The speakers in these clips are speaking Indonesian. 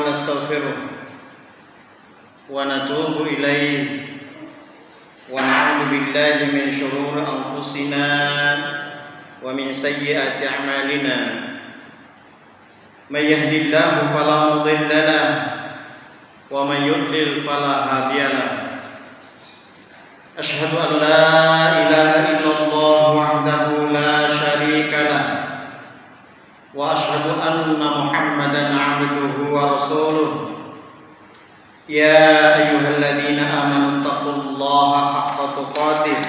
ونستغفره ونتوب إليه ونعوذ بالله من شرور أنفسنا ومن سيئات أعمالنا من يهد الله فلا مضل له ومن يضلل فلا هادي له أشهد أن لا إله إلا الله وحده لا شريك له وأشهد أن محمدا عبده ورسوله يا أيها الذين آمنوا اتقوا الله حق تقاته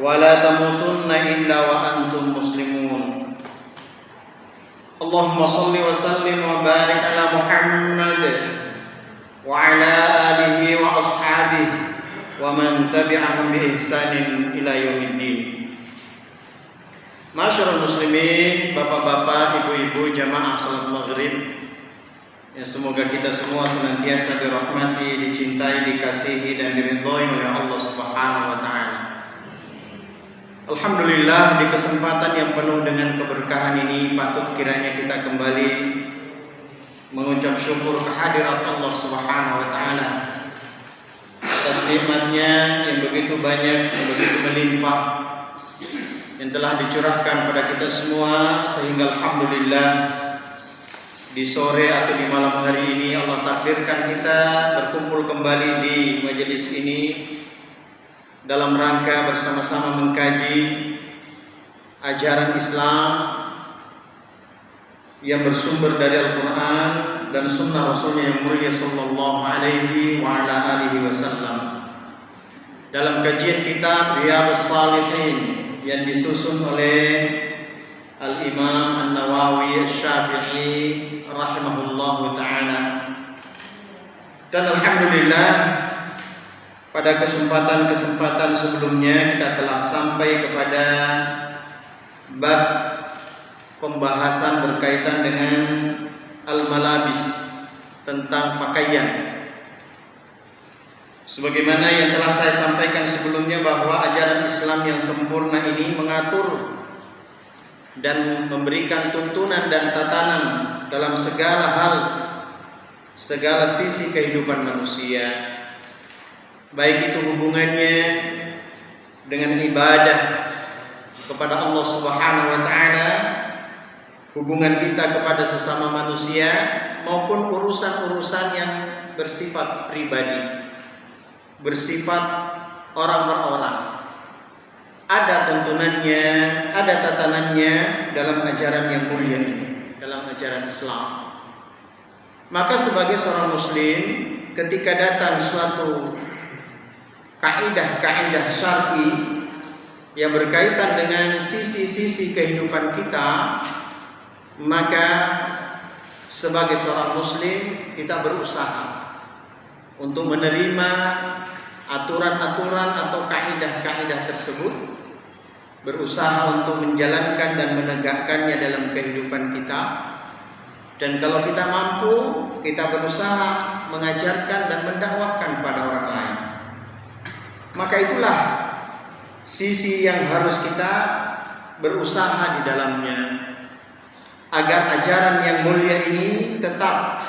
ولا تموتن إلا وأنتم مسلمون اللهم صل وسلم وبارك على محمد وعلى آله وأصحابه ومن تبعهم بإحسان إلى يوم الدين. Masyarul muslimin, bapak-bapak, ibu-ibu jamaah salat maghrib, ya, semoga kita semua senantiasa dirahmati, dicintai, dikasihi dan diridhoi oleh Allah Subhanahu wa taala. Alhamdulillah, di kesempatan yang penuh dengan keberkahan ini patut kiranya kita kembali mengucap syukur kehadirat Allah Subhanahu wa taala atas nikmatnya yang begitu banyak, yang begitu melimpah, yang telah dicurahkan pada kita semua, sehingga alhamdulillah di sore atau di malam hari ini Allah takdirkan kita berkumpul kembali di majelis ini dalam rangka bersama-sama mengkaji ajaran Islam yang bersumber dari Al-Quran dan Sunnah Rasulnya yang mulia Sallallahu Alaihi wa ala alihi Wasallam. Dalam kajian kitab Riyadhus Shalihin yang disusun oleh Al-Imam An-Nawawi Asy-Syafi'i rahimahullahu ta'ala. Dan alhamdulillah pada kesempatan-kesempatan sebelumnya kita telah sampai kepada bab pembahasan berkaitan dengan al-malabis, tentang pakaian. Sebagaimana yang telah saya sampaikan sebelumnya bahwa ajaran Islam yang sempurna ini mengatur dan memberikan tuntunan dan tatanan dalam segala hal, segala sisi kehidupan manusia, baik itu hubungannya dengan ibadah kepada Allah Subhanahu wa taala, hubungan kita kepada sesama manusia, maupun urusan-urusan yang bersifat pribadi, bersifat orang per orang. Ada tuntunannya, ada tatanannya dalam ajaran yang mulia ini, dalam ajaran Islam. Maka sebagai seorang muslim, ketika datang suatu kaidah-kaidah syar'i yang berkaitan dengan sisi-sisi kehidupan kita, maka sebagai seorang muslim kita berusaha untuk menerima aturan-aturan atau kaidah-kaidah tersebut, berusaha untuk menjalankan dan menegakkannya dalam kehidupan kita. Dan kalau kita mampu, kita berusaha mengajarkan dan mendakwahkan pada orang lain. Maka itulah sisi yang harus kita berusaha di dalamnya, agar ajaran yang mulia ini tetap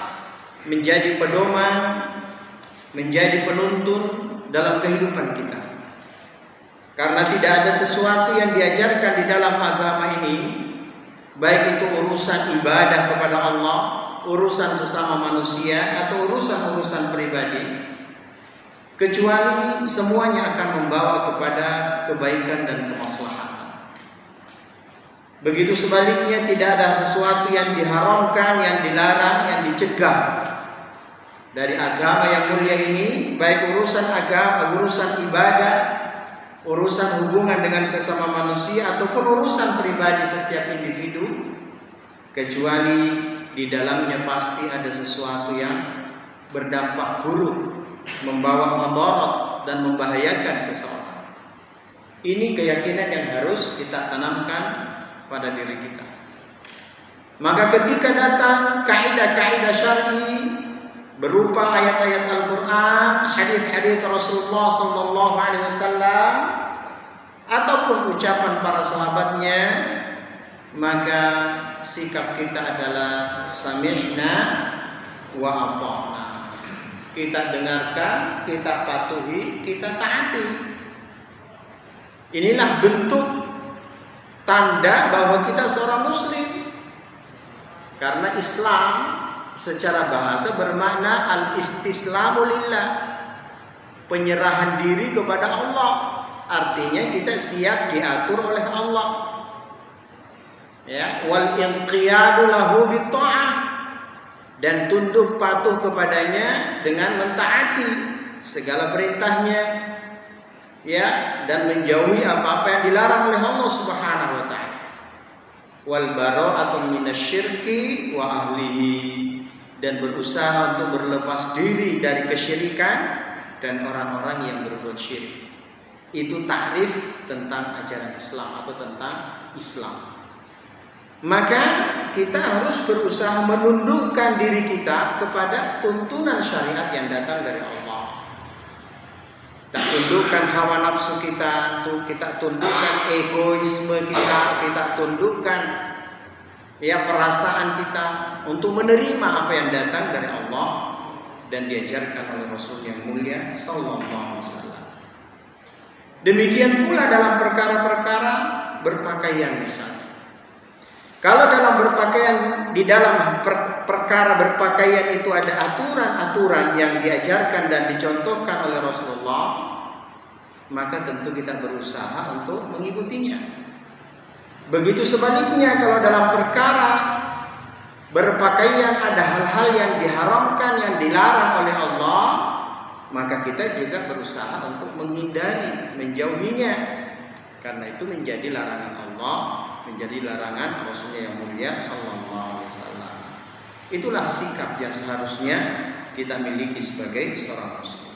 menjadi pedoman, menjadi penuntun dalam kehidupan kita. Karena tidak ada sesuatu yang diajarkan di dalam agama ini, baik itu urusan ibadah kepada Allah, urusan sesama manusia, atau urusan-urusan pribadi, kecuali semuanya akan membawa kepada kebaikan dan kemaslahatan. Begitu sebaliknya, tidak ada sesuatu yang diharamkan, yang dilarang, yang dicegah dari agama yang mulia ini, baik urusan agama, urusan ibadah, urusan hubungan dengan sesama manusia, ataupun urusan pribadi setiap individu, kecuali di dalamnya pasti ada sesuatu yang berdampak buruk, membawa madarat dan membahayakan seseorang. Ini keyakinan yang harus kita tanamkan pada diri kita. Maka ketika datang kaidah-kaidah syar'i berupa ayat-ayat Al-Quran, hadits-hadits Rasulullah SAW, ataupun ucapan para sahabatnya, maka sikap kita adalah sami'na wa ata'na. Kita dengarkan, kita patuhi, kita taati. Inilah bentuk tanda bahwa kita seorang muslim. Karena Islam secara bahasa bermakna al-istislamu lillah, penyerahan diri kepada Allah. Artinya kita siap diatur oleh Allah. Ya, wal inqiyadu lahu bitta'ah, dan tunduk patuh kepadanya dengan mentaati segala perintahnya, ya, dan menjauhi apa-apa yang dilarang oleh Allah Subhanahu wa taala. Wal bara'atu minasyirki wa ahlihi, dan berusaha untuk berlepas diri dari kesyirikan dan orang-orang yang berbuat syirik. Itu takrif tentang ajaran Islam atau tentang Islam. Maka kita harus berusaha menundukkan diri kita kepada tuntunan syariat yang datang dari Allah. Kita tundukkan hawa nafsu kita, kita tundukkan egoisme kita tundukkan ya perasaan kita untuk menerima apa yang datang dari Allah dan diajarkan oleh Rasul yang mulia sallallahu alaihi wasallam. Demikian pula dalam perkara-perkara berpakaian misalnya. Kalau dalam berpakaian, di dalam perkara berpakaian itu ada aturan-aturan yang diajarkan dan dicontohkan oleh Rasulullah, maka tentu kita berusaha untuk mengikutinya. Begitu sebaliknya, kalau dalam perkara berpakaian ada hal-hal yang diharamkan, yang dilarang oleh Allah, maka kita juga berusaha untuk menghindari, menjauhinya. Karena itu menjadi larangan Allah, menjadi larangan Rasulnya yang mulia sallallahu alaihi wasallam. Itulah sikap yang seharusnya kita miliki sebagai seorang muslim.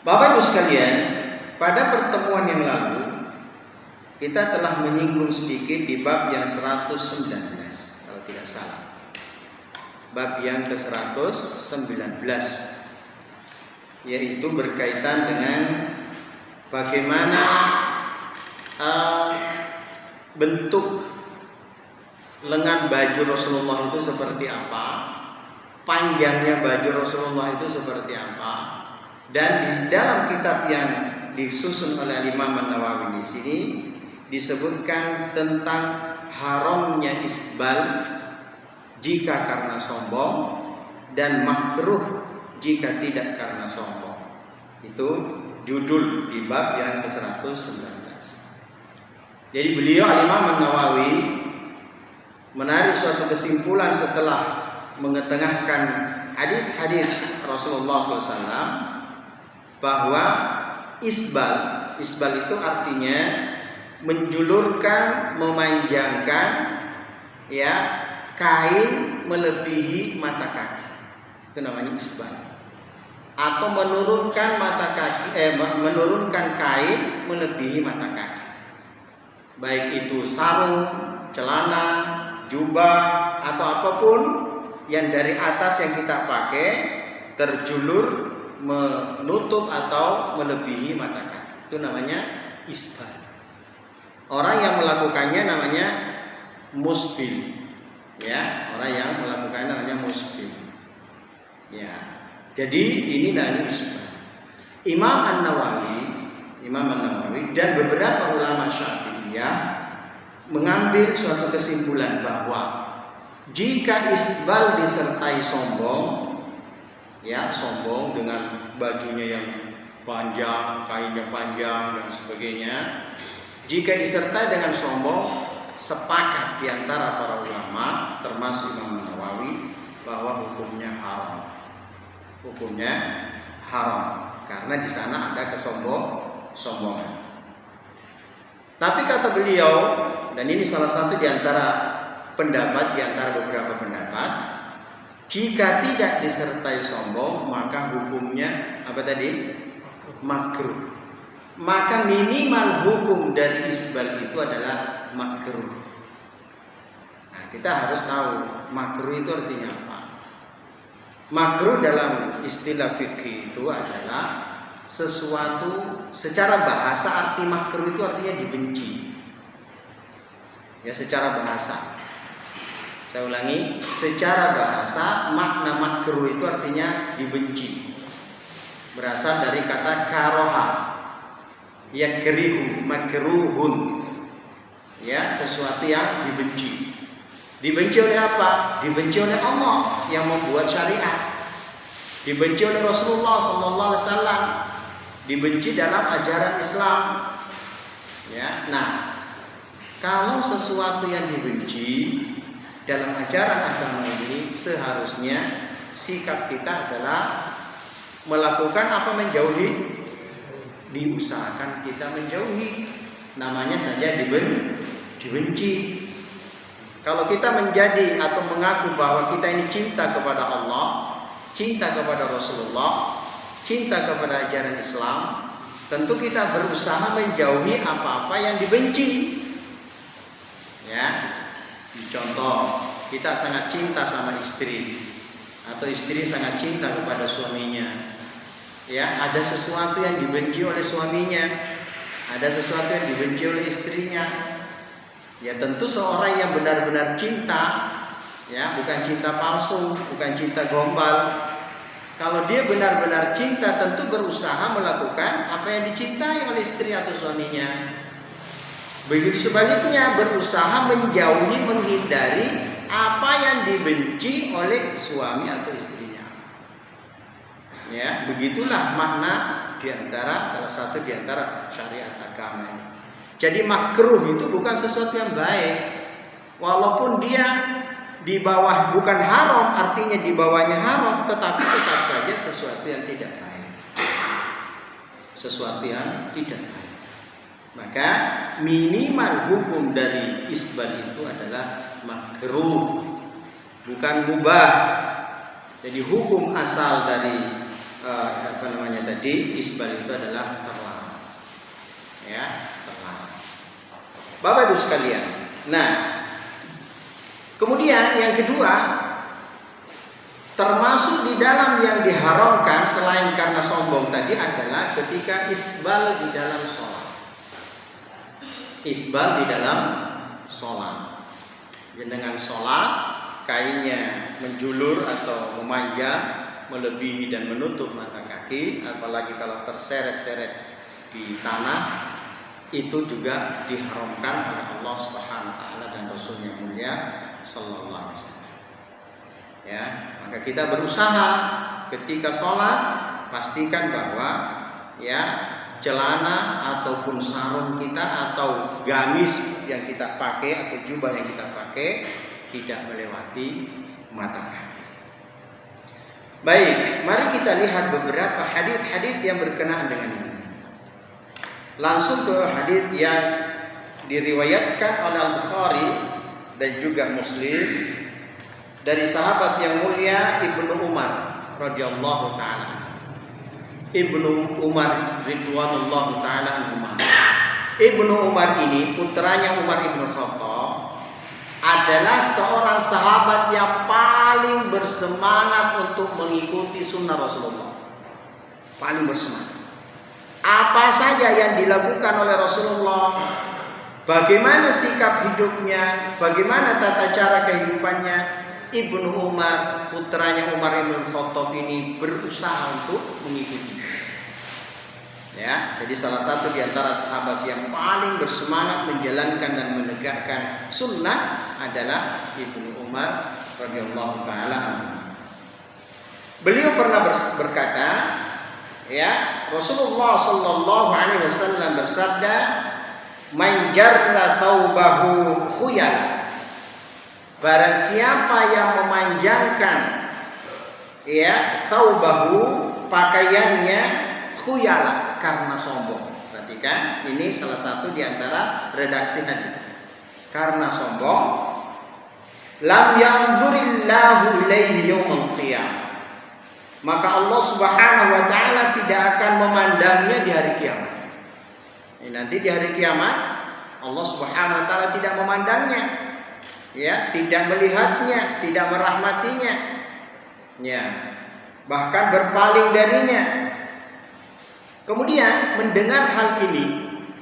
Bapak Ibu sekalian, pada pertemuan yang lalu kita telah menyinggung sedikit di bab yang 119 kalau tidak salah. Bab yang ke-119, yaitu berkaitan dengan bagaimana bentuk lengan baju Rasulullah itu seperti apa, panjangnya baju Rasulullah itu seperti apa, dan di dalam kitab yang disusun oleh Imam An-Nawawi di sini disebutkan tentang haramnya isbal jika karena sombong dan makruh jika tidak karena sombong. Itu judul di bab yang ke-119. Jadi beliau Imam An-Nawawi menarik suatu kesimpulan setelah mengetengahkan hadis-hadis Rasulullah SAW bahwa isbal itu artinya menjulurkan, memanjangkan ya kain melebihi mata kaki. Itu namanya isbal. Atau menurunkan menurunkan kain melebihi mata kaki. Baik itu sarung, celana, jubah atau apapun yang dari atas yang kita pakai terjulur menutup atau melebihi mata kaki. Itu namanya isbal. Orang yang melakukannya namanya musbil. Ya, orang yang melakukannya namanya musbil. Ya. Jadi ini namanya isbal. Imam An-Nawawi dan beberapa ulama Syafi'iyah mengambil suatu kesimpulan bahwa jika isbal disertai sombong, ya sombong dengan bajunya yang panjang, kainnya panjang dan sebagainya, jika disertai dengan sombong, sepakat di antara para ulama termasuk Imam Nawawi bahwa hukumnya haram. Hukumnya haram karena di sana ada kesombongan. Tapi kata beliau, dan ini salah satu di antara pendapat, di antara beberapa pendapat, jika tidak disertai sombong maka hukumnya apa tadi? Makruh. Maka minimal hukum dari isbal itu adalah makruh. Nah, kita harus tahu makruh itu artinya apa. Makruh dalam istilah fikih itu adalah sesuatu, secara bahasa arti makruh itu artinya dibenci. Ya, secara bahasa. Saya ulangi, secara bahasa makna makruh itu artinya dibenci. Berasal dari kata karoha, yakrihu, makruhun. Ya, sesuatu yang dibenci. Dibenci oleh apa? Dibenci oleh Allah yang membuat syariat. Dibenci oleh Rasulullah SAW. Dibenci dalam ajaran Islam. Ya, nah, kalau sesuatu yang dibenci dalam ajaran agama ini, seharusnya sikap kita adalah melakukan apa? Menjauhi. Diusahakan kita menjauhi. Namanya saja dibenci. Kalau kita menjadi atau mengaku bahwa kita ini cinta kepada Allah, cinta kepada Rasulullah, cinta kepada ajaran Islam, tentu kita berusaha menjauhi apa-apa yang dibenci. Ya. Contoh, kita sangat cinta sama istri, atau istri sangat cinta kepada suaminya. Ya, ada sesuatu yang dibenci oleh suaminya, ada sesuatu yang dibenci oleh istrinya. Ya, tentu seorang yang benar-benar cinta, ya, bukan cinta palsu, bukan cinta gombal. Kalau dia benar-benar cinta, tentu berusaha melakukan apa yang dicintai oleh istri atau suaminya. Begitu sebaliknya, berusaha menjauhi, menghindari apa yang dibenci oleh suami atau istrinya. Ya, begitulah makna salah satu di antara syariat agama ini. Jadi makruh itu bukan sesuatu yang baik, walaupun dia di bawah, bukan haram, artinya di bawahnya haram, tetapi tetap saja sesuatu yang tidak baik. Sesuatu yang tidak baik. Maka minimal hukum dari isbal itu adalah makruh, bukan mubah. Jadi hukum asal dari isbal itu adalah terlarang. Ya, terlarang. Bapak Ibu sekalian. Nah, kemudian yang kedua, termasuk di dalam yang diharamkan selain karena sombong tadi adalah ketika isbal di dalam sholat. Isbal di dalam sholat. Dengan sholat, kainnya menjulur atau memanjang, melebihi dan menutup mata kaki, apalagi kalau terseret-seret di tanah, itu juga diharamkan oleh Allah Subhanahu wa taala dan Rasul yang mulia sallallahu alaihi wasallam. Ya, maka kita berusaha ketika sholat, pastikan bahwa ya celana ataupun sarung kita atau gamis yang kita pakai atau jubah yang kita pakai tidak melewati mata kaki. Baik, mari kita lihat beberapa hadits yang berkenaan dengan ini. Langsung ke hadits yang diriwayatkan oleh Al-Bukhari dan juga Muslim dari sahabat yang mulia Ibnu Umar radhiyallahu taala. Ibnu Umar ridwanullahu taala anhuma. Ibnu Umar ini putranya Umar Ibnu Khattab adalah seorang sahabat yang paling bersemangat untuk mengikuti sunnah Rasulullah. Paling bersemangat. Apa saja yang dilakukan oleh Rasulullah, bagaimana sikap hidupnya, bagaimana tata cara kehidupannya, Ibnu Umar, putranya Umar Ibn Khattab ini berusaha untuk mengikuti. Ya, jadi salah satu di antara sahabat yang paling bersemangat menjalankan dan menegakkan sunnah adalah Ibnu Umar radhiyallahu taala. Beliau pernah berkata, ya, Rasulullah sallallahu alaihi wasallam bersabda, "Man jarra thawbahu khuyala." Barang siapa yang memanjangkan ya thawbahu, pakaiannya, khuyala, karena sombong. Perhatikan, ini salah satu di antara redaksi hadis. Karena sombong, lam yanzurillahu ilaihi yaumil qiyamah. Maka Allah Subhanahu wa taala tidak akan memandangnya di hari kiamat. Nanti di hari kiamat Allah Subhanahu wa taala tidak memandangnya. Ya, tidak melihatnya, tidak merahmatinya. Ya. Bahkan berpaling darinya. Kemudian mendengar hal ini,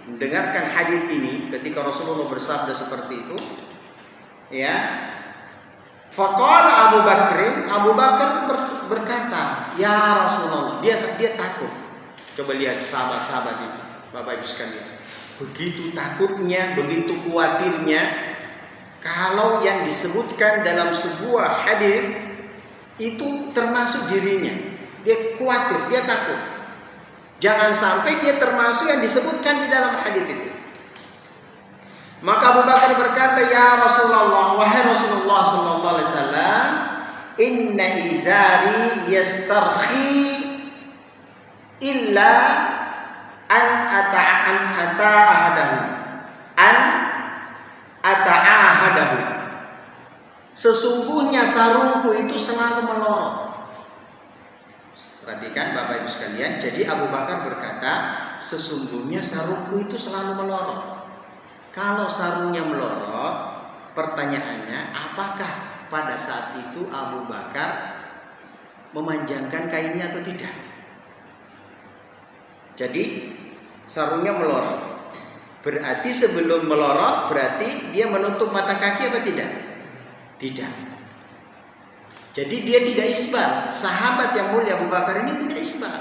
mendengarkan hadis ini ketika Rasulullah bersabda seperti itu, ya, Faqala Abu Bakar berkata, "Ya Rasulullah." Dia takut. Coba lihat sahabat-sahabat itu, Bapak Ibu sekalian. Begitu takutnya, begitu khawatirnya kalau yang disebutkan dalam sebuah hadis itu termasuk dirinya. Dia khawatir, dia takut. Jangan sampai dia termasuk yang disebutkan di dalam hadis itu. Maka Abu Bakar berkata, "Ya Rasulullah, wahai Rasulullah sallallahu alaihi wasallam, inna izari yastarkhi illa an ata'ahadahu. Sesungguhnya sarungku itu selalu melorot." Perhatikan Bapak Ibu sekalian, jadi Abu Bakar berkata, sesungguhnya sarungku itu selalu melorot. Kalau sarungnya melorot, pertanyaannya, apakah pada saat itu Abu Bakar memanjangkan kainnya atau tidak? Jadi sarungnya melorot. Berarti sebelum melorot, berarti dia menutup mata kaki apa tidak? Tidak. Jadi dia tidak isbal. Sahabat yang mulia Abu Bakar ini tidak isbal.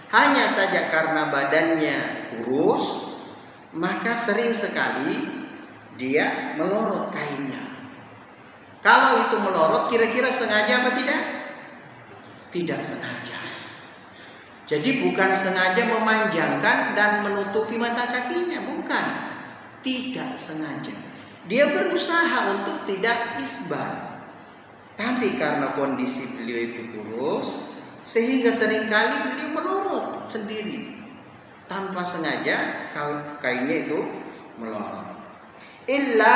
Hanya saja karena badannya kurus, maka sering sekali dia melorot kainnya. Kalau itu melorot, kira-kira sengaja apa tidak? Tidak sengaja. Jadi bukan sengaja memanjangkan dan menutupi mata kakinya, bukan. Tidak sengaja. Dia berusaha untuk tidak isbal. Tapi karena kondisi beliau itu kurus, sehingga seringkali beliau melorot sendiri. Tanpa sengaja kainnya itu melorot. Illa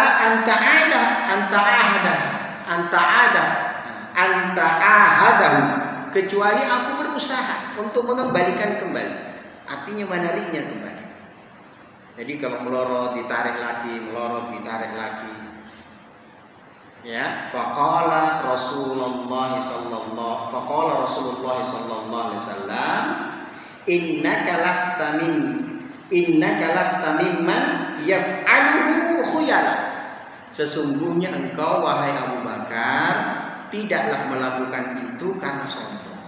anta'ahadahu, kecuali aku berusaha untuk mengembalikan kembali. Artinya menariknya kembali. Jadi kalau melorot ditarik lagi, melorot ditarik lagi. Ya, faqala Rasulullah sallallahu alaihi wasallam, innaka lasta mimman yaf'aluhu khuyala. Sesungguhnya engkau wahai Abu Bakar tidaklah melakukan itu karena sombong.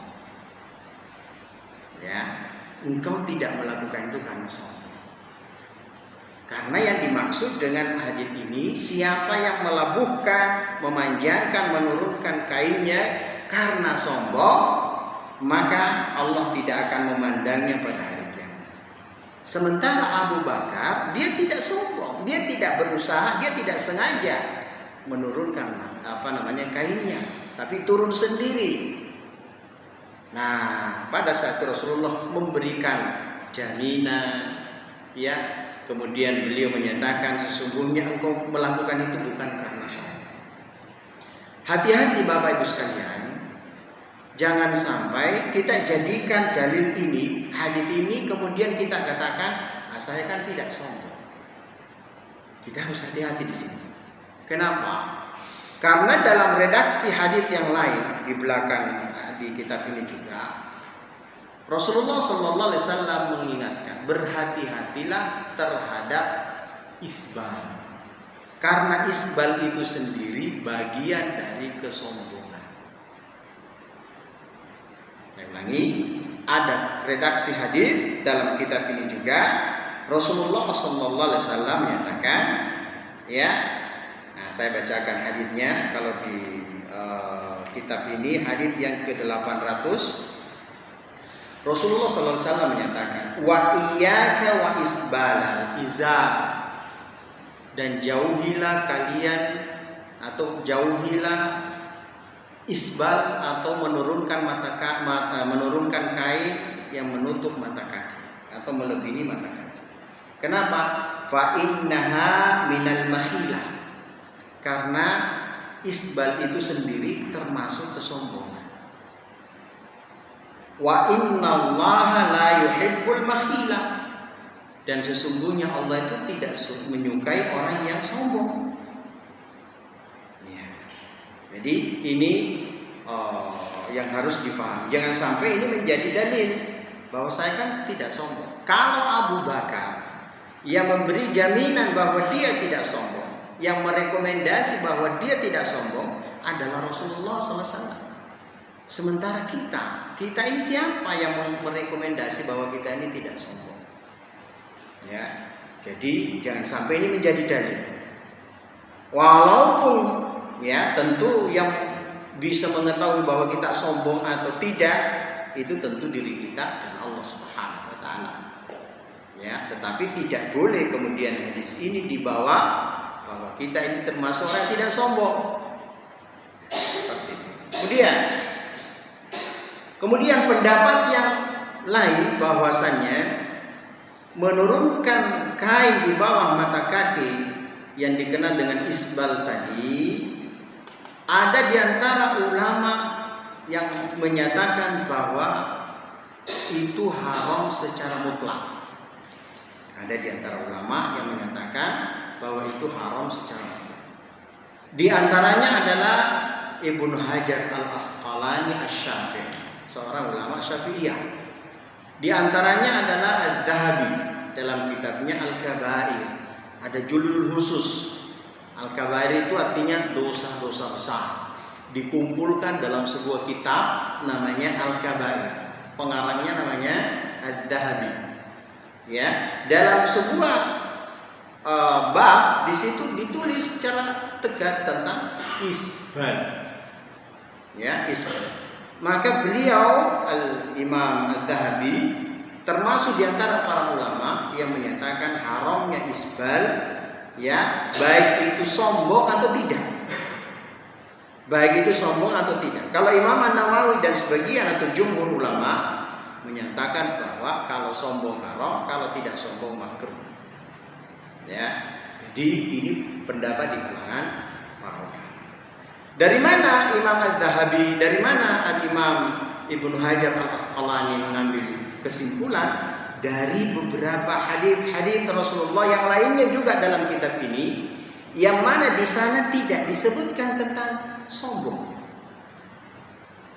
Ya, engkau tidak melakukan itu karena sombong. Karena yang dimaksud dengan hadis ini, siapa yang melabuhkan, memanjangkan, menurunkan kainnya karena sombong, maka Allah tidak akan memandangnya pada hari kiamat. Sementara Abu Bakar, dia tidak sombong, dia tidak berusaha, dia tidak sengaja menurunkan kainnya, tapi turun sendiri. Nah, pada saat Rasulullah memberikan jaminan, ya, kemudian beliau menyatakan sesungguhnya engkau melakukan itu bukan karena sombong. Hati-hati Bapak Ibu sekalian. Jangan sampai kita jadikan dalil ini, hadis ini, kemudian kita katakan, saya kan tidak sombong. Kita harus hati-hati di sini. Kenapa? Karena dalam redaksi hadis yang lain di belakang di kitab ini juga, Rasulullah sallallahu alaihi wasallam mengingatkan, berhati-hatilah terhadap isbal. Karena isbal itu sendiri bagian dari kesombongan. Saya ulangi, ada redaksi hadis dalam kitab ini juga. Rasulullah sallallahu alaihi wasallam menyatakan, ya. Nah, saya bacakan hadisnya kalau di kitab ini hadis yang ke-800. Rasulullah sallallahu alaihi wasallam menyatakan, wa iyyaka wa isbalal izar, dan jauhilah kalian atau jauhilah isbal atau menurunkan kain yang menutup mata kaki atau melebihi mata kaki. Kenapa? Fa innaha minal makhilah. Karena isbal itu sendiri termasuk kesombongan. Wa innallaha la yuhibbul makhilah, dan sesungguhnya Allah itu tidak menyukai orang yang sombong. Ya. Jadi ini yang harus dipahami. Jangan sampai ini menjadi dalil bahwa saya kan tidak sombong. Kalau Abu Bakar yang memberi jaminan bahwa dia tidak sombong, yang merekomendasi bahwa dia tidak sombong, adalah Rasulullah SAW. Sementara kita ini siapa yang merekomendasi bahwa kita ini tidak sombong? Ya, jadi jangan sampai ini menjadi dalil. Walaupun ya tentu yang bisa mengetahui bahwa kita sombong atau tidak itu tentu diri kita dan Allah Subhanahu wa taala. Ya, tetapi tidak boleh kemudian hadis ini dibawa bahwa kita ini termasuk orang yang tidak sombong. Seperti itu. Kemudian pendapat yang lain bahwasannya menurunkan kain di bawah mata kaki yang dikenal dengan isbal tadi, ada di antara ulama yang menyatakan bahwa itu haram secara mutlak. Ada di antara ulama yang menyatakan bahwa itu haram secara mutlak. Di antaranya adalah Ibnu Hajar Al-Asqalani Asy-Syafi'i, seorang ulama Syafi'iyah. Di antaranya adalah Az-Zahabi dalam kitabnya Al-Kabair. Ada judul khusus. Al-Kabair itu artinya dosa-dosa besar. Dikumpulkan dalam sebuah kitab namanya Al-Kabair. Pengarangnya namanya Az-Zahabi. Ya, dalam sebuah bab di situ ditulis secara tegas tentang isbal. Ya, isbal. Maka beliau Al-Imam Az-Zahabi termasuk di antara para ulama yang menyatakan haramnya isbal, ya, baik itu sombong atau tidak. Baik itu sombong atau tidak. Kalau Imam An-Nawawi dan sebagian atau jumhur ulama menyatakan bahwa kalau sombong haram, kalau tidak sombong makruh. Ya, jadi ini pendapat di kalangan para ulama. Dari mana Imam Az-Zahabi, dari mana Al-Imam Ibnu Hajar Al-Asqalani mengambil kesimpulan? Dari beberapa hadis-hadis Rasulullah yang lainnya juga dalam kitab ini, yang mana di sana tidak disebutkan tentang sombong.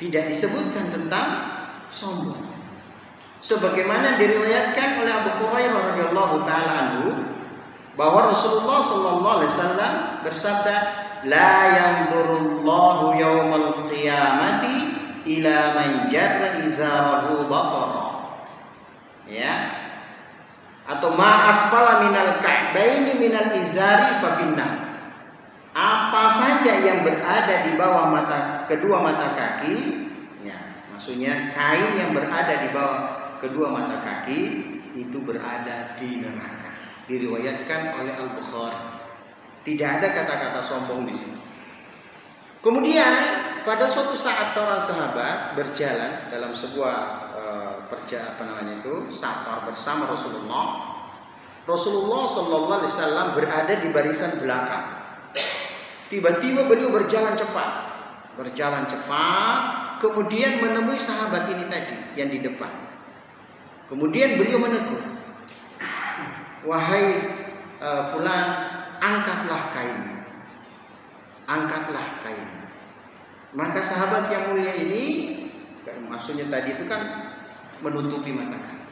Tidak disebutkan tentang sombong. Sebagaimana diriwayatkan oleh Abu Hurairah radhiyallahu taala anhu bahwa Rasulullah sallallahu alaihi wasallam bersabda, "La yanzurullahu yaumal qiyamati ila man jarra izarahu batara." Ya. Atau ma asfala minal ka'baini minal izari fa finnar. Apa saja yang berada di bawah kedua mata kaki, ya, maksudnya kain yang berada di bawah kedua mata kaki itu berada di neraka. Diriwayatkan oleh Al-Bukhari. Tidak ada kata-kata sombong di sini. Kemudian pada suatu saat seorang sahabat berjalan dalam sebuah safar bersama Rasulullah. Rasulullah sallallahu alaihi wasallam berada di barisan belakang. Tiba-tiba beliau berjalan cepat, kemudian menemui sahabat ini tadi yang di depan. Kemudian beliau menegur, "Wahai fulan, angkatlah kainmu. Angkatlah kainmu." Maka sahabat yang mulia ini, maksudnya tadi itu kan menutupi mata kaki.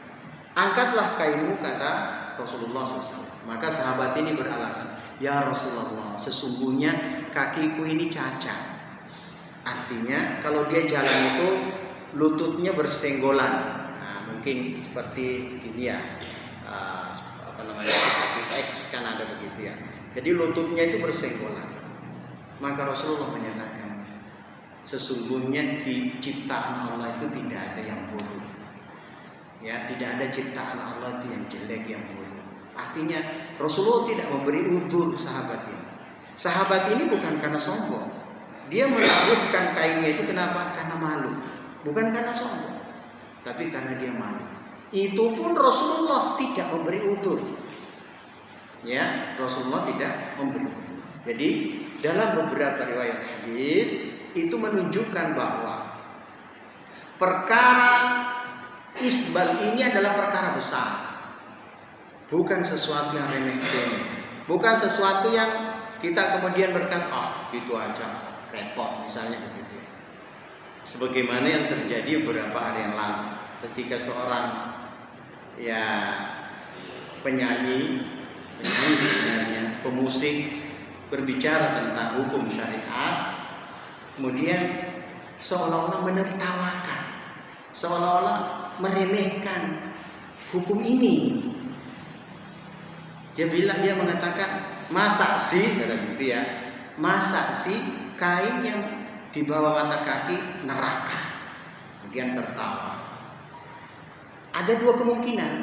"Angkatlah kainmu," kata Rasulullah SAW. Maka sahabat ini beralasan, "Ya Rasulullah, sesungguhnya kakiku ini cacat." Artinya kalau dia jalan itu lututnya bersenggolan. Nah, mungkin seperti gini ya, seperti X kan ada begitu ya. Jadi lututnya itu bersenggolan. Maka Rasulullah menyatakan, sesungguhnya di ciptaan Allah itu tidak ada yang buruk. Ya, tidak ada ciptaan Allah itu yang jelek, yang buruk. Artinya Rasulullah tidak memberi udzur sahabat ini. Sahabat ini bukan karena sombong. Dia melakukan kainnya itu kenapa? Karena malu. Bukan karena sombong, tapi karena dia malu. Itu pun Rasulullah tidak memberi udzur. Ya, Rasulullah tidak memberi udzur. Jadi dalam beberapa riwayat hadis itu menunjukkan bahwa perkara isbal ini adalah perkara besar. Bukan sesuatu yang remeh-temeh. Bukan sesuatu yang kita kemudian berkata, gitu aja, repot misalnya begitu. Sebagaimana yang terjadi beberapa hari yang lalu ketika seorang penyanyi sebenarnya, pemusik berbicara tentang hukum syariat, kemudian seolah-olah menertawakan, seolah-olah meremehkan hukum ini. Dia mengatakan, masa sih, kata gitu ya, masa sih kain yang di bawah mata kaki neraka. Kemudian tertawa. Ada dua kemungkinan.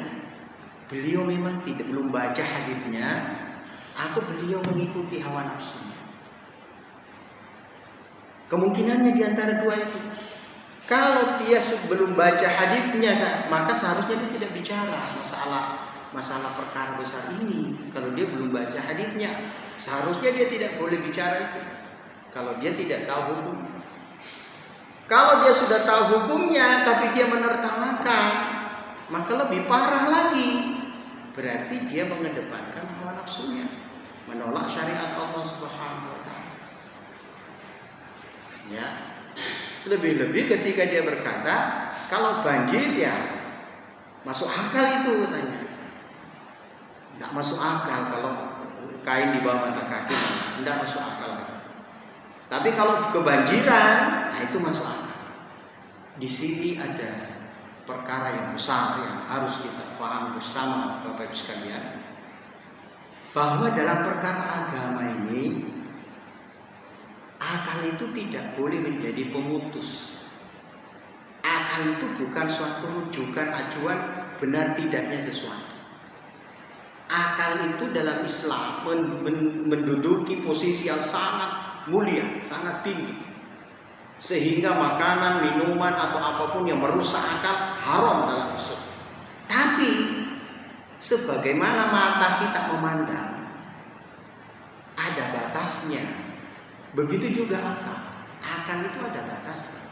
Beliau memang belum baca hadisnya, atau beliau mengikuti hawa nafsunya. Kemungkinannya di antara dua itu. Kalau dia belum baca hadisnya, maka seharusnya dia tidak bicara masalah perkara besar ini. Kalau dia belum baca hadisnya, seharusnya dia tidak boleh bicara itu. Kalau dia tidak tahu hukum. Kalau dia sudah tahu hukumnya, tapi dia menertawakan, maka lebih parah lagi. Berarti dia mengedepankan hawa nafsunya, menolak syariat Allah Subhanahu wa taala. Ya. Lebih-lebih ketika dia berkata, kalau banjir ya masuk akal itu, katanya. Tidak masuk akal kalau kain di bawah mata kaki, tidak masuk akal. Tapi kalau kebanjiran, nah itu masuk akal. Di sini ada perkara yang besar yang harus kita paham bersama, Bapak Ibu sekalian, bahwa dalam perkara agama ini, akal itu tidak boleh menjadi pemutus. Akal itu bukan suatu rujukan acuan benar tidaknya sesuatu. Akal itu dalam Islam menduduki posisi yang sangat mulia, sangat tinggi. Sehingga makanan, minuman atau apapun yang merusak akal haram dalam Islam. Tapi sebagaimana mata kita memandang, ada batasnya. Begitu juga akal. Akal itu ada batasnya.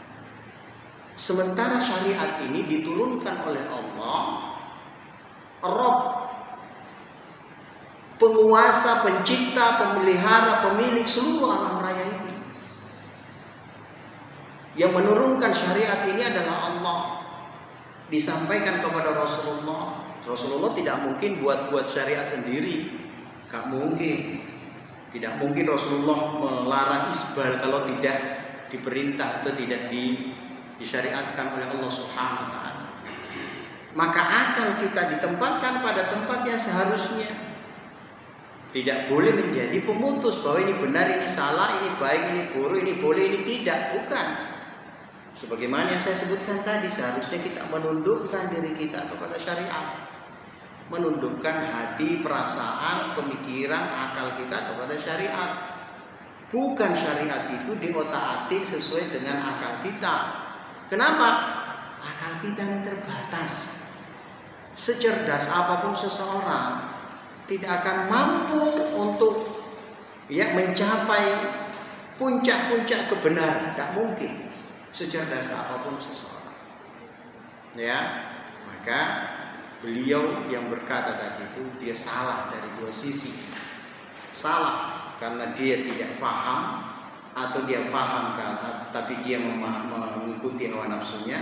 Sementara syariat ini diturunkan oleh Allah, Rabb, penguasa, pencipta, pemelihara, pemilik seluruh alam raya ini. Yang menurunkan syariat ini adalah Allah. Disampaikan kepada Rasulullah. Rasulullah tidak mungkin buat syariat sendiri. Gak mungkin. Tidak mungkin Rasulullah melarang isbal kalau tidak diperintah atau tidak disyariatkan oleh Allah Subhanahu wa taala. Maka akal kita ditempatkan pada tempat yang seharusnya. Tidak boleh menjadi pemutus bahwa ini benar, ini salah, ini baik, ini buruk, ini boleh, ini tidak. Bukan. Sebagaimana yang saya sebutkan tadi, seharusnya kita menundukkan diri kita kepada syariat. Menundukkan hati, perasaan, pemikiran, akal kita kepada syariat. Bukan syariat itu diotak-atik sesuai dengan akal kita. Kenapa? Akal kita ini terbatas. Secerdas apapun seseorang, tidak akan mampu untuk mencapai puncak-puncak kebenaran. Tidak mungkin. Secerdas apapun seseorang. Ya, maka beliau yang berkata tadi itu dia salah dari dua sisi. Salah karena dia tidak faham, atau dia faham tapi dia mengikuti hawa nafsunya,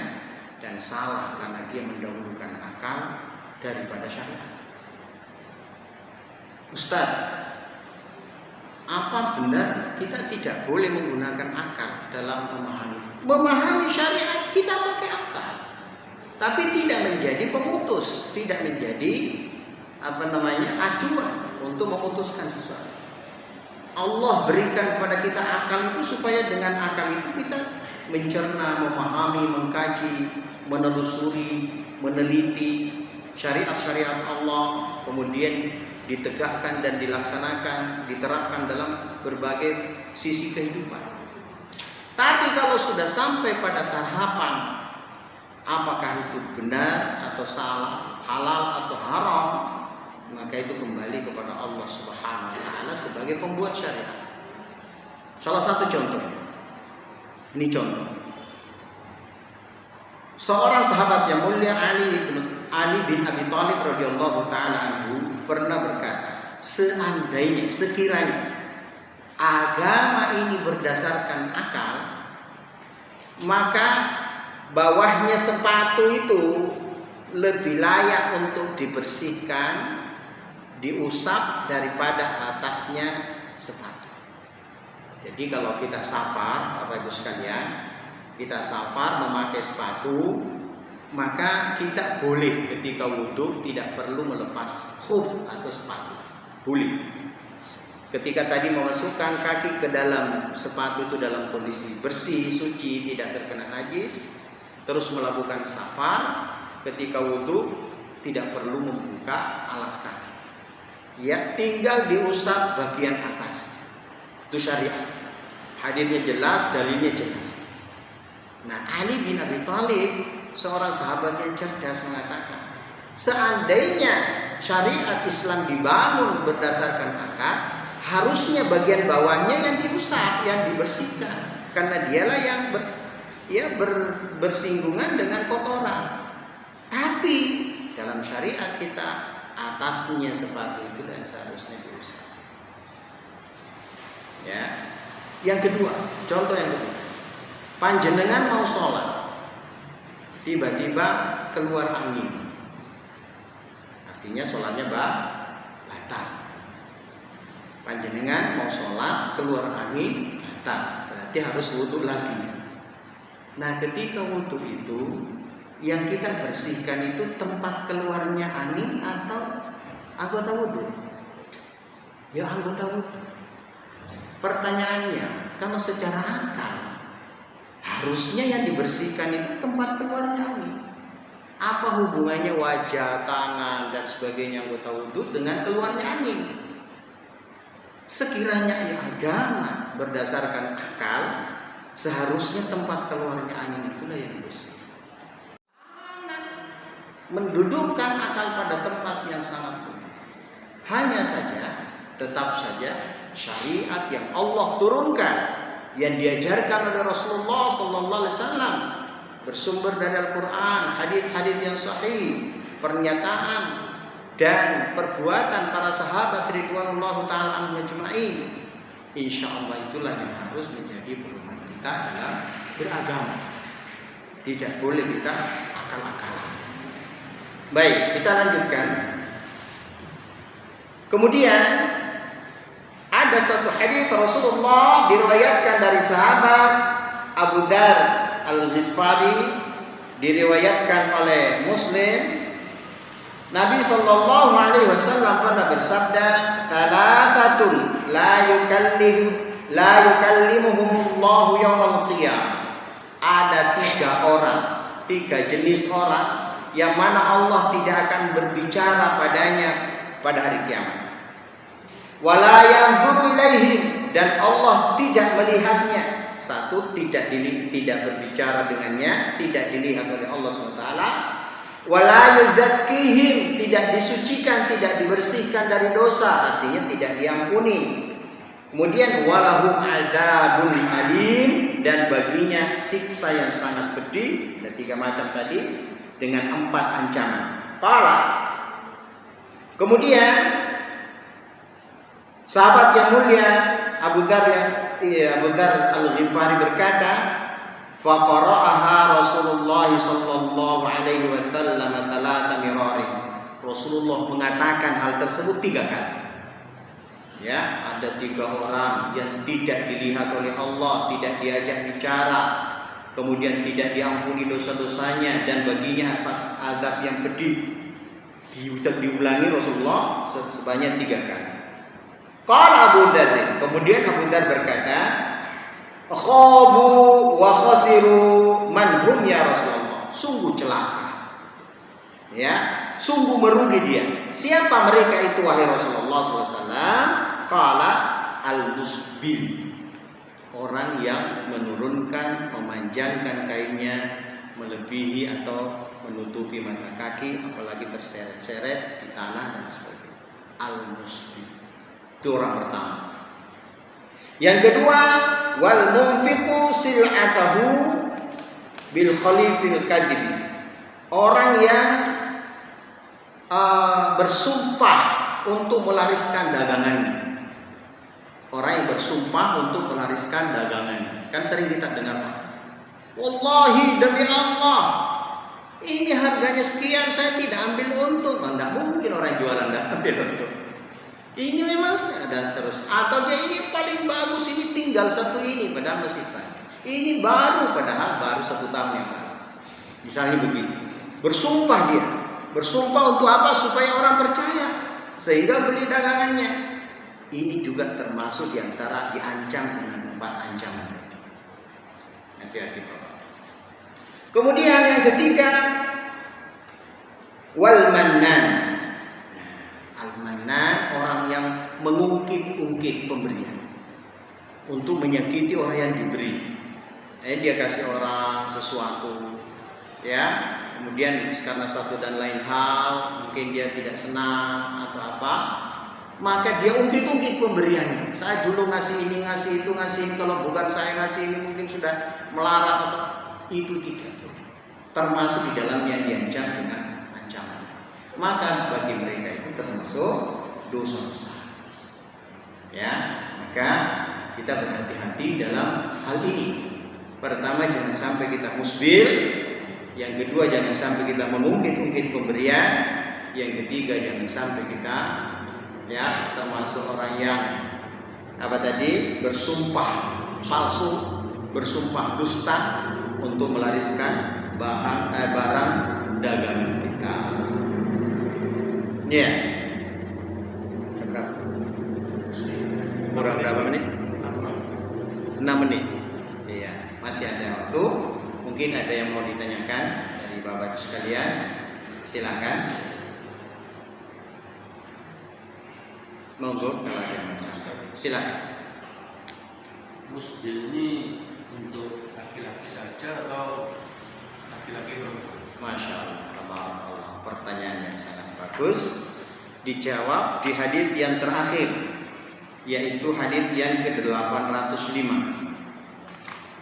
dan salah karena dia mendahulukan akal daripada syariat. Ustaz, apa benar kita tidak boleh menggunakan akal dalam memahami syariat? Kita pakai akal, tapi tidak menjadi pemutus, tidak menjadi acuan untuk memutuskan sesuatu. Allah berikan kepada kita akal itu supaya dengan akal itu kita mencerna, memahami, mengkaji, menelusuri, meneliti syariat-syariat Allah, kemudian ditegakkan dan dilaksanakan, diterapkan dalam berbagai sisi kehidupan. Tapi kalau sudah sampai pada tahapan apakah itu benar atau salah, halal atau haram, maka itu kembali kepada Allah Subhanahu wa taala sebagai pembuat syariat. Salah satu contoh. Ini contoh. Seorang sahabat yang mulia Ali bin Abi Thalib radhiyallahu taala anhu pernah berkata, sekiranya agama ini berdasarkan akal, maka bawahnya sepatu itu lebih layak untuk dibersihkan, diusap daripada atasnya sepatu. Jadi kalau kita safar, Bapak Ibu sekalian, kita safar memakai sepatu, maka kita boleh ketika wudhu tidak perlu melepas khuf atau sepatu. Boleh. Ketika tadi memasukkan kaki ke dalam sepatu itu dalam kondisi bersih, suci, tidak terkena najis, terus melakukan safar, ketika wudhu tidak perlu membuka alas kaki. Ya, tinggal diusap bagian atas. Itu syariat. Hadisnya jelas, dalilnya jelas. Nah, Ali bin Abi Thalib, seorang sahabat yang cerdas, mengatakan, seandainya syariat Islam dibangun berdasarkan akal, harusnya bagian bawahnya yang diusap, yang dibersihkan, karena dialah yang bersinggungan dengan kotoran. Tapi dalam syariat kita, atasnya sepatu itu dan seharusnya diusap. Ya. Yang kedua, contoh yang kedua, panjenengan mau sholat, tiba-tiba keluar angin, artinya sholatnya batal. Panjenengan mau sholat, keluar angin, batal, berarti harus wudhu lagi. Nah, ketika wudhu itu, yang kita bersihkan itu tempat keluarnya angin atau anggota wudhu? Ya, anggota wudhu. Pertanyaannya, kalau secara akal, harusnya yang dibersihkan itu tempat keluarnya angin. Apa hubungannya wajah, tangan, dan sebagainya anggota wudhu dengan keluarnya angin? Sekiranya agama berdasarkan akal, seharusnya tempat keluarnya angin itulah yang dibersihkan. Mendudukkan akal pada tempat yang sangat benar. Hanya saja, tetap saja syariat yang Allah turunkan, yang diajarkan oleh Rasulullah Sallallahu Alaihi Wasallam, bersumber dari Al-Quran, hadits-hadits yang sahih, pernyataan dan perbuatan para sahabat ridwanullah taala anhum ajma'in. Insyaallah itulah yang harus menjadi pedoman kita dalam beragama. Tidak boleh kita akal-akalan. Baik, kita lanjutkan. Kemudian ada satu hadis Rasulullah diriwayatkan dari sahabat Abu Dar Al-Ghifari, diriwayatkan oleh Muslim. Nabi sallallahu alaihi wasallam pernah bersabda, "Thalathatun la yukallimuhumullahu yaumal qiyamah." Ada 3 orang, 3 jenis orang yang mana Allah tidak akan berbicara padanya pada hari kiamat. Wala yanzuru ilaihim, dan Allah tidak melihatnya. Satu, tidak berbicara dengannya, tidak dilihat oleh Allah SWT. Wala yuzakkihim, tidak disucikan, tidak dibersihkan dari dosa, artinya tidak diampuni. Kemudian walahum adzabun alim, dan baginya siksa yang sangat pedih. Ada 3 macam tadi dengan 4 ancaman. Kemudian sahabat yang mulia Abu Dar Al-Ghifari berkata, faqara'aha Rasulullah sallallahu alaihi wasallam 3 mirarin. Rasulullah mengatakan hal tersebut 3 kali. Ya, ada 3 orang yang tidak dilihat oleh Allah, tidak diajak bicara, kemudian tidak diampuni dosa-dosanya, dan baginya azab yang pedih. Diulangi Rasulullah sebanyak 3 kali. Qala Abu Dar, kemudian Abu Dar berkata, khabu wa khasiru man hum ya Rasulullah. Sungguh celaka, ya, sungguh merugi dia. Siapa mereka itu wahai Rasulullah SAW? Qala al-musbil, orang yang menurunkan, memanjangkan kainnya melebihi atau menutupi mata kaki, apalagi terseret-seret di tanah dan sebagainya. Al-musbil itu orang pertama. Yang kedua, wal munfiqu sil'atahu bil khalifil kadhib, orang yang bersumpah untuk melariskan dagangannya. Orang yang bersumpah untuk melariskan dagangannya. Kan sering kita dengar, wallahi demi Allah, ini harganya sekian, saya tidak ambil untung. Tidak mungkin orang jualan tidak ambil untung. Ini memang dan seterusnya. Atau dia ini paling bagus, ini tinggal satu ini padahal masih banyak. Ini baru padahal baru 1 tahun yang lalu. Misalnya begitu. Bersumpah dia. Bersumpah untuk apa? Supaya orang percaya. Sehingga beli dagangannya. Ini juga termasuk diantara diancam dengan 4 ancaman tadi. Hati-hati Bapak. Kemudian yang ketiga, wal mannan. Al-mannan, orang yang mengungkit-ungkit pemberian untuk menyakiti orang yang diberi. Dia kasih orang sesuatu, ya. Kemudian karena satu dan lain hal, mungkin dia tidak senang atau apa, maka dia ungkit-ungkit pemberiannya. Saya dulu ngasih ini, ngasih itu, ngasih ini. Kalau bukan saya ngasih ini, mungkin sudah melarat atau itu tidak. Termasuk di dalam yang diancam dengan ancaman. Maka bagi mereka itu termasuk dosa besar. Ya, maka kita berhati-hati dalam hal ini. Pertama, jangan sampai kita musbil. Yang kedua, jangan sampai kita mengungkit-ungkit pemberian. Yang ketiga, jangan sampai kita termasuk orang yang bersumpah palsu, bersumpah dusta untuk melariskan barang dagangan kita. Ya. Berapa? Kurang berapa menit? 6 menit. Iya, masih ada waktu. Mungkin ada yang mau ditanyakan dari Bapak sekalian. Silakan. Monggo kalau ada yang mau ditanyakan. Silakan. Musbil ini untuk laki-laki saja atau laki-laki perempuan? Masya Allah, pertanyaan yang sangat bagus. Dijawab di hadits yang terakhir, yaitu hadits yang ke-805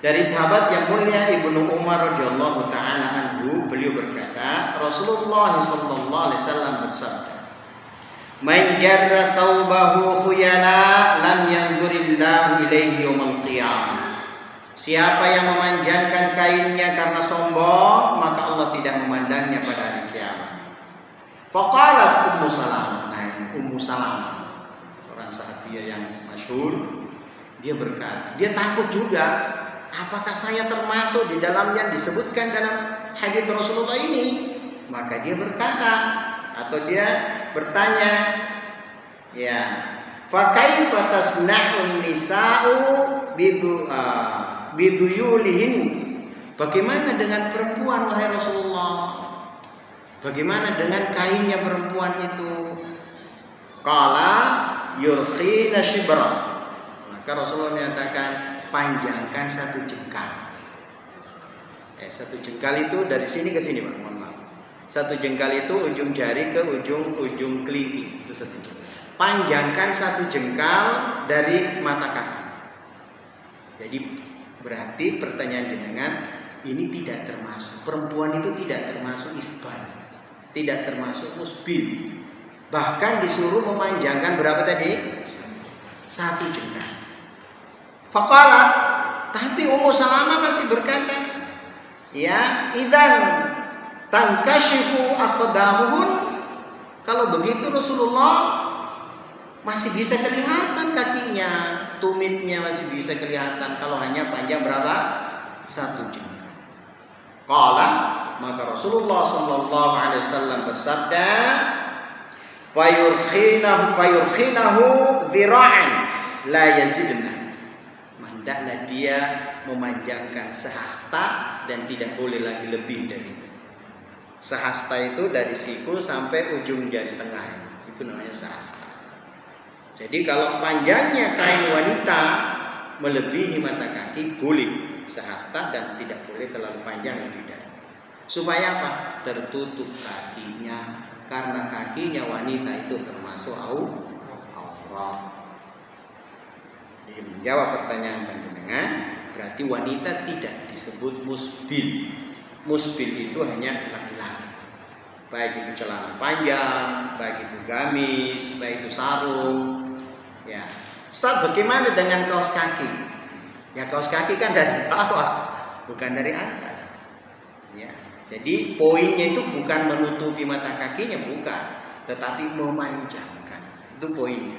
dari sahabat yang mulia Ibnu Umar radhiyallahu taala anhu. Beliau berkata, Rasulullah sallallahu alaihi wasallam bersabda, "Man jarra thawbahu khuyala lam yanzurillahu ilaihi yaumil qiyamah." Siapa yang memanjangkan kainnya karena sombong, maka Allah tidak memandangnya pada hari kiamat. Faqalat Ummu Salamah. Nah, Ummu Salamah, seorang sahabiah yang masyhur, dia berkata, dia takut juga, apakah saya termasuk di dalam yang disebutkan dalam hadits Rasulullah ini? Maka dia berkata, atau dia bertanya, ya, fa kaifa tasna'un nisa'u biduyulihin? Bagaimana dengan perempuan wahai Rasulullah? Bagaimana dengan kainnya perempuan itu? Qala yurkhina shibra. Maka Rasulullah menyatakan, panjangkan 1 jengkal. 1 jengkal itu dari sini ke sini, Pak. Mohon maaf. 1 jengkal itu ujung jari ke ujung kelingking, itu 1 jengkal. Panjangkan 1 jengkal dari mata kaki. Jadi berarti pertanyaan jenengan ini tidak termasuk, perempuan itu tidak termasuk isbal, tidak termasuk musbil. Bahkan disuruh memanjangkan berapa tadi? 1 jengkal. Faqalat, tapi Ummu Salamah masih berkata, ya, idzan tankashifu aqdamuhun. Kalau begitu Rasulullah masih bisa kelihatan kakinya, tumitnya masih bisa kelihatan kalau hanya panjang berapa? 1 jengkal. Qala, maka Rasulullah sallallahu alaihi wasallam bersabda, fayurkhinahu dhira'an la yazidna. Hendaklah dia memanjangkan sehasta dan tidak boleh lagi lebih dari itu. Sehasta itu dari siku sampai ujung jari tengah, itu namanya sehasta. Jadi kalau panjangnya kain wanita melebihi mata kaki boleh sehasta dan tidak boleh terlalu panjang lebih dari. Supaya apa? Tertutup kakinya, karena kakinya wanita itu termasuk aurat. Jadi menjawab pertanyaan panjenengan, berarti wanita tidak disebut musbil. Musbil itu hanya laki-laki. Baik itu celana panjang, baik itu gamis, baik itu sarung. Ya, Ustaz, bagaimana dengan kaos kaki? Ya, kaos kaki kan dari bawah, bukan dari atas. Ya, jadi poinnya itu bukan menutupi mata kakinya, bukan, tetapi memanjangkan. Itu poinnya.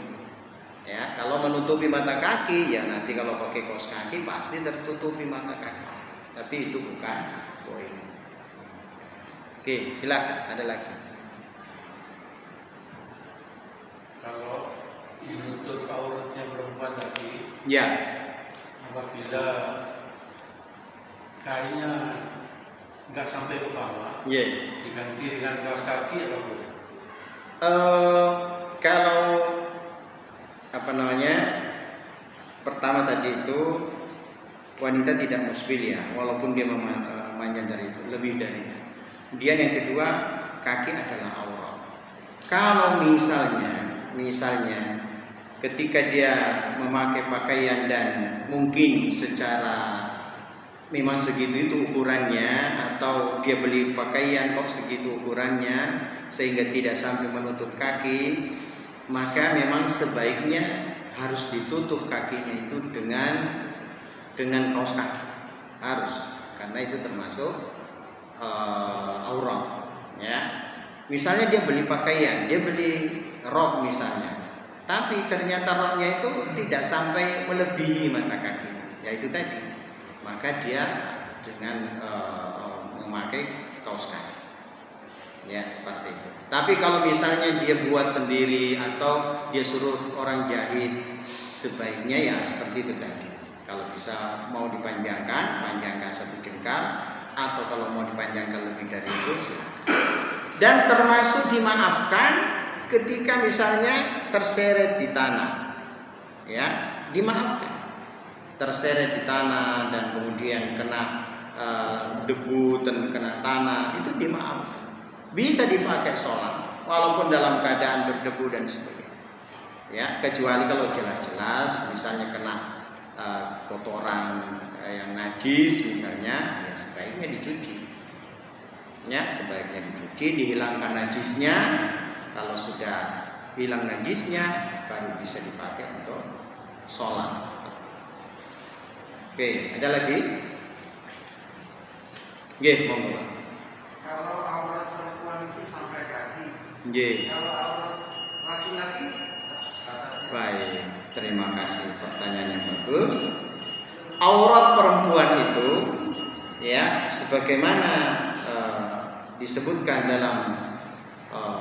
Ya, kalau menutupi mata kaki, ya nanti kalau pakai kaos kaki pasti tertutupi mata kaki. Tapi itu bukan poin. Oke, silakan. Ada lagi. Kalau menutup auratnya perempuan tadi, Ya, apabila kainnya nggak sampai ke bawah, ya. diganti dengan kaos kaki apa boleh? Kalau pertama tadi itu wanita tidak musbil ya, walaupun dia memanjang dari itu, lebih dari itu. Kemudian yang kedua, kaki adalah aurat. Kalau misalnya ketika dia memakai pakaian dan mungkin secara memang segitu itu ukurannya, atau dia beli pakaian kok segitu ukurannya sehingga tidak sampai menutup kaki, maka memang sebaiknya harus ditutup kakinya itu dengan kaos kaki, harus, karena itu termasuk aurat ya. Misalnya dia beli pakaian, dia beli rok misalnya, tapi ternyata roknya itu tidak sampai melebihi mata kakinya, yaitu tadi, maka dia dengan memakai kaos kaki ya, seperti itu. Tapi kalau misalnya dia buat sendiri atau dia suruh orang jahit, sebaiknya ya seperti itu tadi. Kalau bisa mau dipanjangkan, panjangkan 1 jengkal, atau kalau mau dipanjangkan lebih dari itu silakan. Dan termasuk dimaafkan ketika misalnya terseret di tanah, ya, dimaafkan. Terseret di tanah dan kemudian kena debu dan kena tanah, itu dimaafkan. Bisa dipakai sholat walaupun dalam keadaan berdebu dan sebagainya. Ya, kecuali kalau jelas-jelas misalnya kena kotoran yang najis misalnya, ya sebaiknya dicuci. Ya, sebaiknya dicuci, dihilangkan najisnya. Kalau sudah hilang najisnya, baru bisa dipakai untuk sholat. Oke, ada lagi? Nggih, monggo. Kalau aurat perempuan itu sampai kaki. Nggih. Kalau aurat laki-laki, Baik, terima kasih, pertanyaan yang bagus. Aurat perempuan itu ya, sebagaimana disebutkan dalam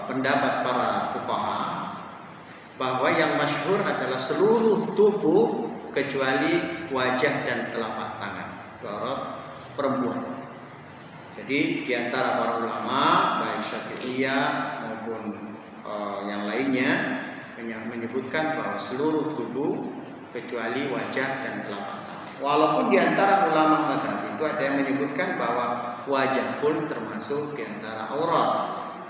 pendapat para fuqaha, bahwa yang masyhur adalah seluruh tubuh kecuali wajah dan telapak tangan, itu aurat perempuan. Jadi di antara para ulama baik Syafi'iyah maupun yang lainnya menyebutkan bahwa seluruh tubuh kecuali wajah dan telapak tangan. Walaupun di antara ulama mazhab itu ada yang menyebutkan bahwa wajah pun termasuk di antara aurat,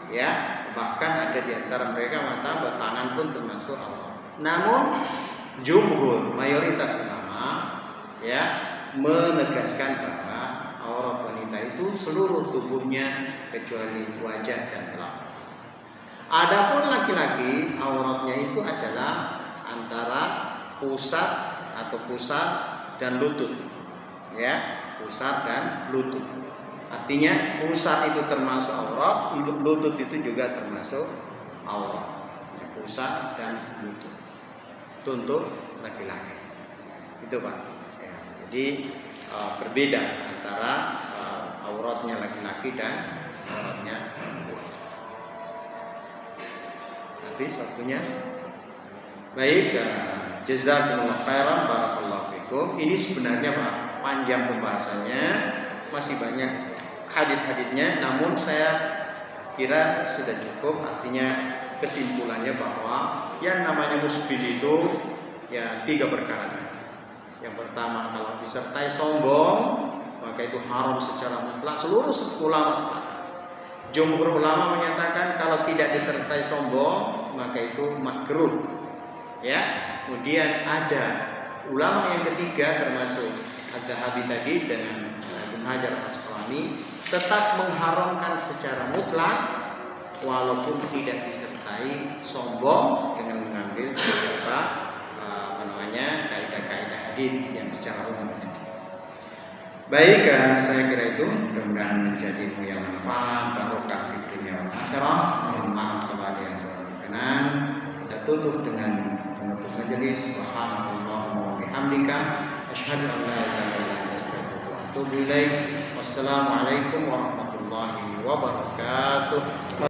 ya, bahkan ada di antara mereka mengatakan tangan pun termasuk aurat. Namun jumhur, mayoritas ulama ya menegaskan bahwa aurat wanita itu seluruh tubuhnya kecuali wajah dan telapak. Adapun laki-laki, auratnya itu adalah antara pusat dan lutut. Ya, pusat dan lutut. Artinya pusat itu termasuk aurat, lutut itu juga termasuk aurat. Ya, pusat dan lutut. Itu untuk laki-laki. Itu Pak. Ya, jadi berbeda antara auratnya laki-laki dan auratnya perempuan. Habis waktunya. Baik, jazakumullah khairan, barakallahu fikum. Ini sebenarnya Pak, panjang pembahasannya, masih banyak hadits-haditsnya, namun saya kira sudah cukup. Artinya kesimpulannya bahwa yang namanya musbil itu ya 3 perkara. Yang pertama, kalau disertai sombong, maka itu haram secara mutlak. Seluruh ulama sepakat. Jumhur ulama menyatakan kalau tidak disertai sombong, maka itu makruh. Ya, kemudian ada ulama yang ketiga termasuk Az-Zahabi tadi dengan Ibnu Hajar Al-Asqalani tetap mengharamkan secara mutlak walaupun tidak disertai sombong dengan mengambil beberapa kaidah-kaidah hadits yang secara umum tadi. Baik, saya kira itu mudah-mudahan menjadi ilmu yang manfaat, barokah di dunia dan akhirat. Mohon maaf kalau ada yang kurang berkenan. Kita tutup dengan penutup majelis. Subhanallahumma wa bihamdika asyhadu an la ilaha illa anta astaghfiruka wa atubu ilaik. Wassalamualaikum warahmatullahi wabarakatuh.